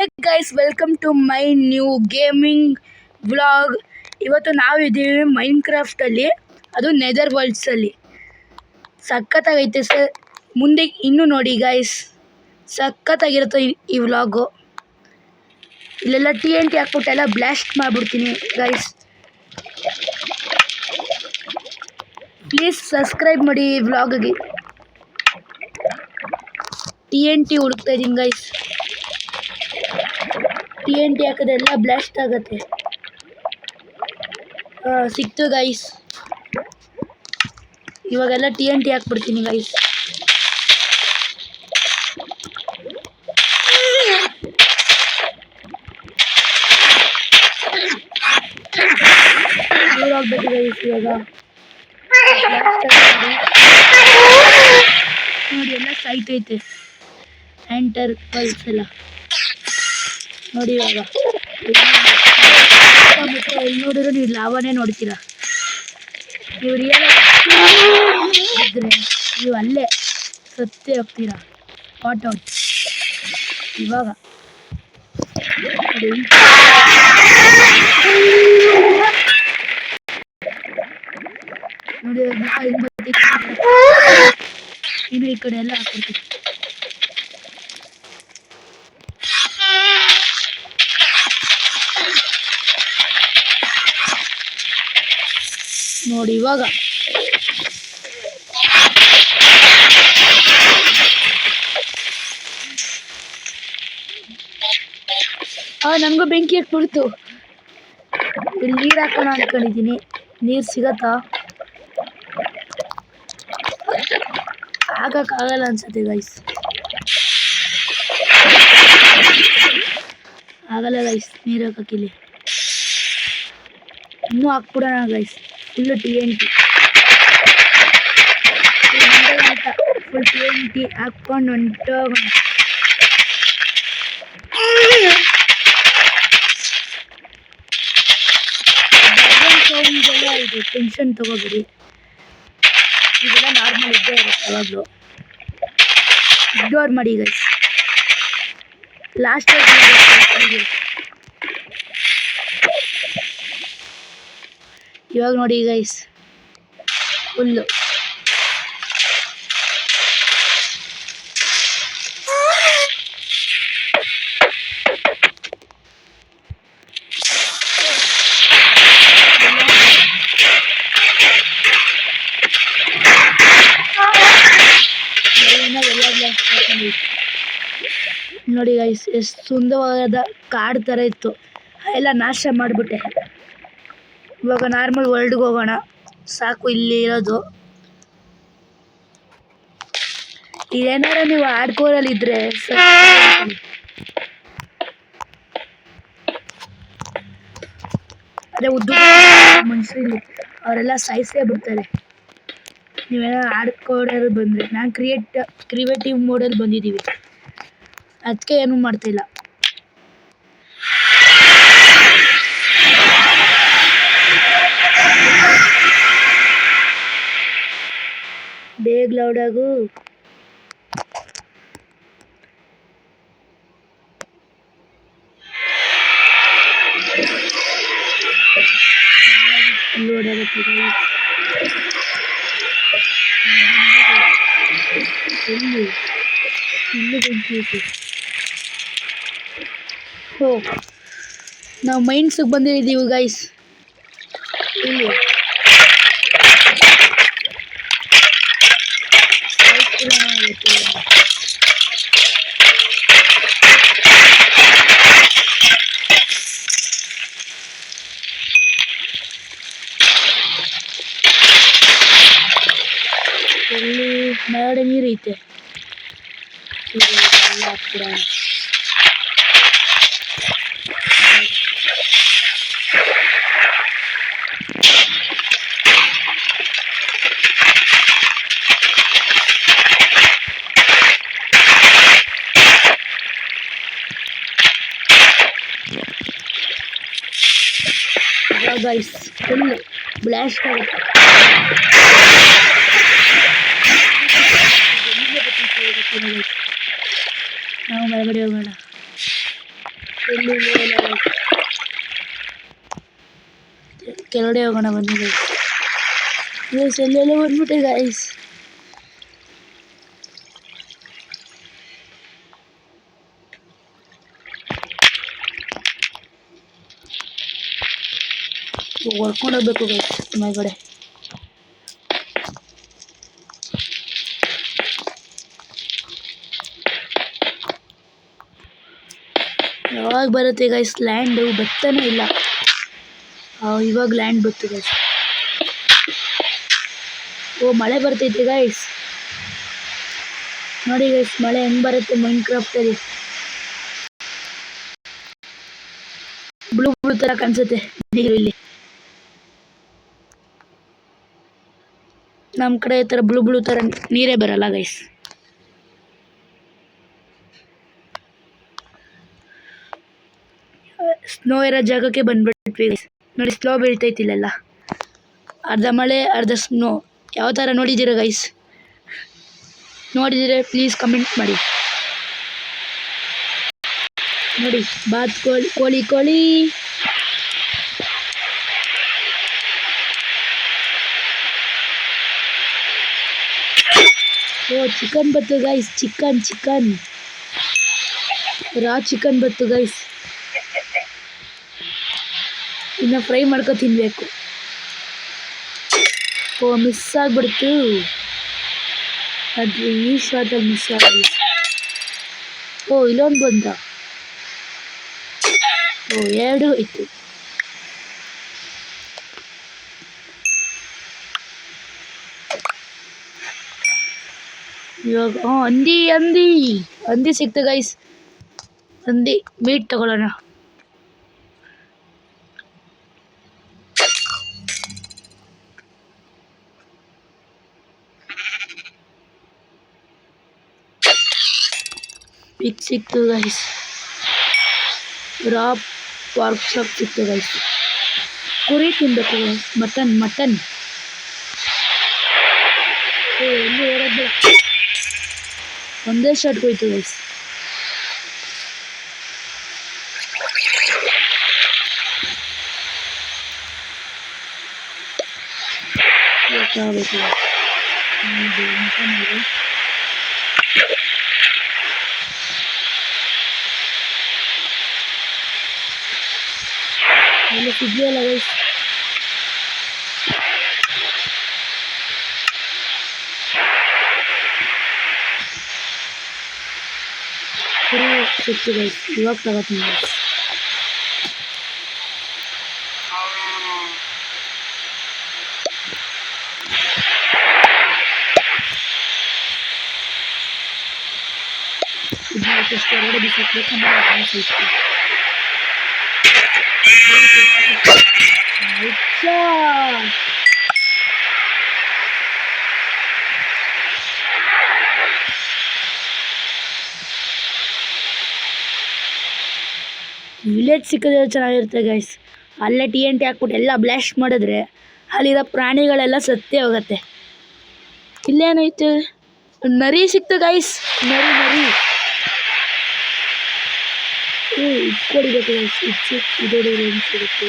Hey guys, welcome to my new gaming vlog. ಇವತ್ತು ನಾವಿದ್ದೀವಿ ಮೈನ್ಕ್ರಾಫ್ಟ್ ಅಲ್ಲಿ, ಅದು ನೆದರ್ ವರ್ಲ್ಡ್ಸ್ ಅಲ್ಲಿ. ಸಖತ್ತಾಗೈತೆ ಸರ್. ಮುಂದೆ ಇನ್ನೂ ನೋಡಿ ಗೈಸ್, ಸಖತ್ತಾಗಿರುತ್ತೆ ಈ ವ್ಲಾಗು. ಇಲ್ಲೆಲ್ಲ TNT ಹಾಕ್ಬಿಟ್ಟು ಎಲ್ಲ ಬ್ಲಾಸ್ಟ್ ಮಾಡ್ಬಿಡ್ತೀನಿ ಗೈಸ್. ಪ್ಲೀಸ್ ಸಬ್ಸ್ಕ್ರೈಬ್ ಮಾಡಿ ಈ ವ್ಲಾಗ್ಗೆ. TNT ಹುಡುಕ್ತಾ ಇದ್ದೀನಿ ಗೈಸ್. TNT ಹಾಕಿದ್ರೆ ಬ್ಲಾಸ್ಟ್ ಆಗುತ್ತೆ. ಸಿಕ್ತು ಗೈಸ್. ಇವಾಗೆಲ್ಲ TNT ಹಾಕ್ಬಿಡ್ತೀನಿ ಗೈಸ್. ದೂರ ಹೋಗ್ಬೇಕು ಗೈಸ್. ಇವಾಗ ನೋಡಿ ಎಲ್ಲ ಸಾಯ್ತೈತೆ. ಎಂಟರ್ ಪಲ್ಸ್ ಎಲ್ಲ ನೋಡಿ. ಇವಾಗ ಎಲ್ಲಿ ನೋಡಿದ್ರು ನೀವು ಲಾವಾನೇ ನೋಡ್ತೀರಾ. ನೀವು ರಿಯಲ್ ಇದ್ರೆ ನೀವು ಅಲ್ಲೇ ಸತ್ತೇ ಹೋಗ್ತೀರಾ. What out. ಇವಾಗ ನೋಡಿ ಇನ್ನು ಈ ಕಡೆ ಎಲ್ಲ ಹಾಕ್ಬಿಡ್ತೀವಿ. ನೋಡಿ ಇವಾಗ ನನಗೂ ಬೆಂಕಿ ಹಾಕ್ಬಿಡ್ತು. ಇಲ್ಲಿ ನೀರು ಹಾಕೋಣ ಅನ್ಕೊಂಡಿದ್ದೀನಿ. ನೀರು ಸಿಗತ್ತಾ? ಹಾಕಕ್ಕಾಗಲ್ಲ ಅನ್ಸುತ್ತೆ ಗೈಸ್. ಆಗಲ್ಲ ಗೈಸ್ ನೀರು ಹಾಕಕ್ಕಿಲ್ಲಿ. ಇನ್ನೂ ಹಾಕ್ಬಿಡೋಣ guys. Full TNT full TNT ಹಾಕ್ಕೊಂಡು ಹೊಂಟೋಗೋಣ. ಸೌಂಡ್ಗೆಲ್ಲ ಇದು ಟೆನ್ಷನ್ ತಗೋಬೇಡಿ. ಇದೆಲ್ಲ ನಾರ್ಮಲ್ ಇದ್ದೇ ಇರುತ್ತೆ ಯಾವಾಗಲೂ. ಇಗ್ನೋರ್ ಮಾಡಿ ಗೈಸ್. ಲಾಸ್ಟ್ ಇವಾಗ ನೋಡಿ ಗೈಸ್ ಫುಲ್ಲು ನೋಡಿ ಗೈಸ್, ಎಷ್ಟು ಸುಂದರವಾದ ಕಾಡು ಥರ ಇತ್ತು. ಎಲ್ಲ ನಾಶ ಮಾಡಿಬಿಟ್ಟೆ. ಇವಾಗ ನಾರ್ಮಲ್ ವರ್ಲ್ಡ್ಗೆ ಹೋಗೋಣ. ಸಾಕು ಇಲ್ಲಿ ಇರೋದು. ಇದೇನಾರ ನೀವು ಹಾರ್ಡ್ಕೋರಲ್ಲಿ ಇದ್ರೆ ಅದೇ ಉದ್ದು ಮನುಷ್ಯರಲ್ಲಿ ಅವರೆಲ್ಲ ಸಾಯಿಸೇ ಬಿಡ್ತಾರೆ. ನೀವೇನೋ ಹಾರ್ಡ್ಕೋರಲ್ಲಿ ಬಂದರೆ, ನಾನು ಕ್ರಿಯೇಟಿವ್ ಮೋಡಲ್ಲಿ ಬಂದಿದ್ದೀವಿ, ಅದಕ್ಕೆ ಏನೂ ಮಾಡ್ತಾಯಿಲ್ಲ. ಬೇಗ ಲೌಡಾಗು. ಲೋಡ್ ಆಗುತ್ತೆ ಇಲ್ಲಿ ಬೆಂಕಿ ಐತಿ. ನಾವು ಮೈನ್ಸ್ಗೆ ಬಂದಿದ್ದೀವಿ ಗೈಸ್. ಇಲ್ಲಿ ಎಲ್ಲಿ ಮೇಲ್ಗಡೆ ನೀರು ಐತೆ. ಹಾಕ್ಬಿಡೋಣ. ಗೈಸ್ ಫುಲ್ ಬ್ಲಾಸ್ಟ್ ಆಗುತ್ತೆ. ನಾವು ಹೊರಗಡೆ ಹೋಗೋಣ. ಕೆಳಗಡೆ ಹೋಗೋಣ ಬನ್ನಿ ಗೈಸ್. ಎಲ್ಲೆಲ್ಲ ಬಂದ್ಬಿಟ್ಟೆ ಗೈಸ್. ಹೊರ್ಕೊಂಡು ಹೋಗ್ಬೇಕು ಗೈಸ್ ಮೇಲ್ಗಡೆ. ಯಾವಾಗ ಬರುತ್ತೆ ಗೈಸ್ ಲ್ಯಾಂಡು? ಬರ್ತಾನೆ ಇಲ್ಲ. ಇವಾಗ ಲ್ಯಾಂಡ್ ಬಂತು ಗೈಸ್. ಮಳೆ ಬರ್ತೈತೆ ಗೈಸ್. ನೋಡಿ ಗೈಸ್ ಮಳೆ ಹೆಂಗ್ ಬರುತ್ತೆ ಮೈನ್ಕ್ರಾಫ್ಟಲ್ಲಿ. ಬ್ಲೂ ಬ್ಲೂ ತರ ಕಾಣಿಸುತ್ತೆ ನೀರು ಇಲ್ಲಿ. ನಮ್ಮ ಕಡೆ ಈ ಥರ ಬ್ಲೂ ಬ್ಲೂ ತರ ನೀರೇ ಬರಲ್ಲ ಗೈಸ್. ಸ್ನೋ ಇರೋ ಜಾಗಕ್ಕೆ ಬಂದ್ಬಿಟ್ವಿ ಗೈಸ್. ನೋಡಿ ಸ್ನೋ ಬೀಳ್ತೈತಿಲ್ಲ, ಅರ್ಧ ಮಳೆ ಅರ್ಧ ಸ್ನೋ. ಯಾವ ಥರ ನೋಡಿದ್ದೀರಾ ಗೈಸ್? ನೋಡಿದರೆ ಪ್ಲೀಸ್ ಕಮೆಂಟ್ ಮಾಡಿ. ನೋಡಿ ಬಾತ್ ಕೋಳಿ ಕೋಳಿ. ಚಿಕನ್ ಬತ್ತು ಗೈಸ್. ಚಿಕನ್ ರಾ ಚಿಕನ್ ಬತ್ತು ಗೈಸ್. ಇನ್ನು ಫ್ರೈ ಮಾಡ್ಕೊ ತಿನ್ಬೇಕು. ಮಿಸ್ ಆಗ್ಬಿಡ್ತು. ಅದು ಈ ಶಾರ್ಟಲ್ಲಿ ಮಿಸ್ ಆಗಲ್ಲ. ಇಲ್ಲೊಂದು ಬಂದ. ಎರಡು ಇತ್ತು. ಇವಾಗ ಹಂದಿ ಸಿಕ್ತು ಗೈಸ್. ಹಂದಿ ಮೀಟ್ ತಗೊಳ್ಳೋಣ. ಪಿಗ್ ಸಿಕ್ತು ಗೈಸ್. ರಾ ಪಾರ್ಕ್ ಶಾಪ್ ಸಿಕ್ತು ಗೈಸ್. ಕುರಿ ತಿನ್ಬೇಕು ಗೈಸ್. ಮಟನ್ ಎಲ್ಲಿ ಓಡೋದು? ಒಂದೇ ಶಾರ್ಟ್ ಹೋಯ್ತು ಗೈಸ್. ಸಿಗ್ಲಿಲ್ಲ ಗೈಸ್. ಕುರಿ ಸಿಕ್ತು ಗೈಸ್. ಇವಾಗ ತಗೋತೀನಿ ಗೈಸ್. ಹೊರಗಡೆ ಬಿಸಾಕ್ಬೇಕು. ವಿಲೇಜ್ ಸಿಕ್ಕಿದ್ರೆ ಚೆನ್ನಾಗಿರುತ್ತೆ ಗೈಸ್. ಅಲ್ಲೇ TNT ಹಾಕ್ಬಿಟ್ಟು ಎಲ್ಲ ಬ್ಲಾಸ್ಟ್ ಮಾಡಿದ್ರೆ ಅಲ್ಲಿರೋ ಪ್ರಾಣಿಗಳೆಲ್ಲ ಸತ್ತೇ ಹೋಗುತ್ತೆ. ಇಲ್ಲೇನೈತೆ? ನರಿ ಸಿಕ್ತು ಗೈಸ್. ನರಿ ಇಟ್ಕೊಡಿಬೇಕು ಗೈಸ್. ಇದೊಡೆ ಸಿಗುತ್ತೆ.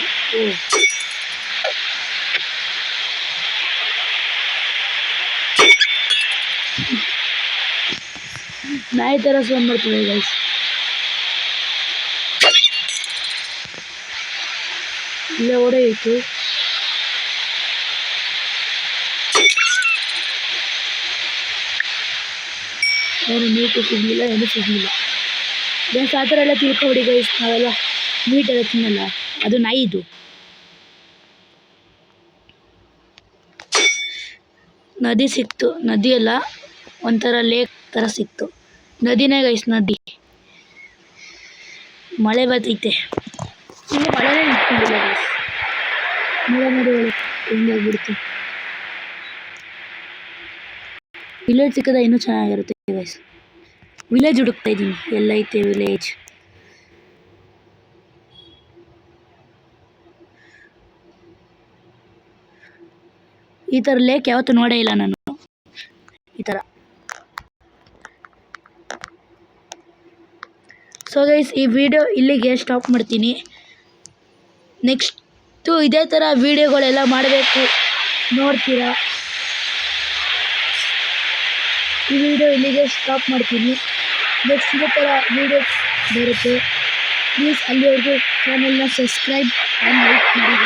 ನಾಯಿ ಥರ ಸೌಂಡ್ ಮಾಡ್ತದೆ ಗೈಸ್. ಇಲ್ಲೇ ಹೊಡೆಯಿತು. ಏನು ಮೀಟು ಸಿಗಲಿಲ್ಲ, ಏನೂ ಸಿಗಲಿಲ್ಲ ಗೈಸ್. ಆ ಥರ ಎಲ್ಲ ತಿಳ್ಕೊಬಿಡಿ ಗೈಸ್. ನಾವೆಲ್ಲ ಮೀಟೆಲ್ಲ ತಿನ್ನಲ್ಲ, ಅದು ನಾಯಿದು. ನದಿ ಸಿಕ್ತು. ನದಿ ಅಲ್ಲ, ಒಂಥರ ಲೇಕ್ ಥರ ಸಿಕ್ತು. ನದಿನೇ ಗೈಸ್, ನದಿ. ಮಳೆ ಬರ್ತೈತೆ. ಇಲ್ಲಿ ಮಳೆನೇ ನಿಂತ್ಕೊಂಡಿಲ್ಲ ಗೈಸ್. ಮಳೆ ನೋಡಿ ಹೆಂಗಾಗ್ಬಿಡ್ತು. ವಿಲೇಜ್ ಸಿಕ್ಕದ ಇನ್ನೂ ಚೆನ್ನಾಗಿರುತ್ತೆ ಗೈಸ್. ವಿಲೇಜ್ ಹುಡುಕ್ತಾ ಇದ್ದೀನಿ. ಎಲ್ಲೈತೆ ವಿಲೇಜ್? ಈ ಥರ ಲೇಕ್ ಯಾವತ್ತೂ ನೋಡೇ ಇಲ್ಲ ನಾನು. ಈ ಥರ ಸೊ ಗೈಸ್ ಈ ವಿಡಿಯೋ ಇಲ್ಲಿಗೆ ಸ್ಟಾಪ್ ಮಾಡ್ತೀನಿ. ನೆಕ್ಸ್ಟು ಇದೇ ಥರ ವೀಡಿಯೋಗಳೆಲ್ಲ ಮಾಡಬೇಕು ನೋಡ್ತೀರಾ. ಈ ವಿಡಿಯೋ ಇಲ್ಲಿಗೆ ಸ್ಟಾಪ್ ಮಾಡ್ತೀನಿ. ನೆಕ್ಸ್ಟ್ ಇದೇ ಥರ ವೀಡಿಯೋಸ್ ಬರುತ್ತೆ. ಪ್ಲೀಸ್ ಅಲ್ಲಿವರೆಗೂ ಚಾನಲ್ನ ಸಬ್ಸ್ಕ್ರೈಬ್ ಆ್ಯಂಡ್ ಲೈಕ್ ಮಾಡಿ.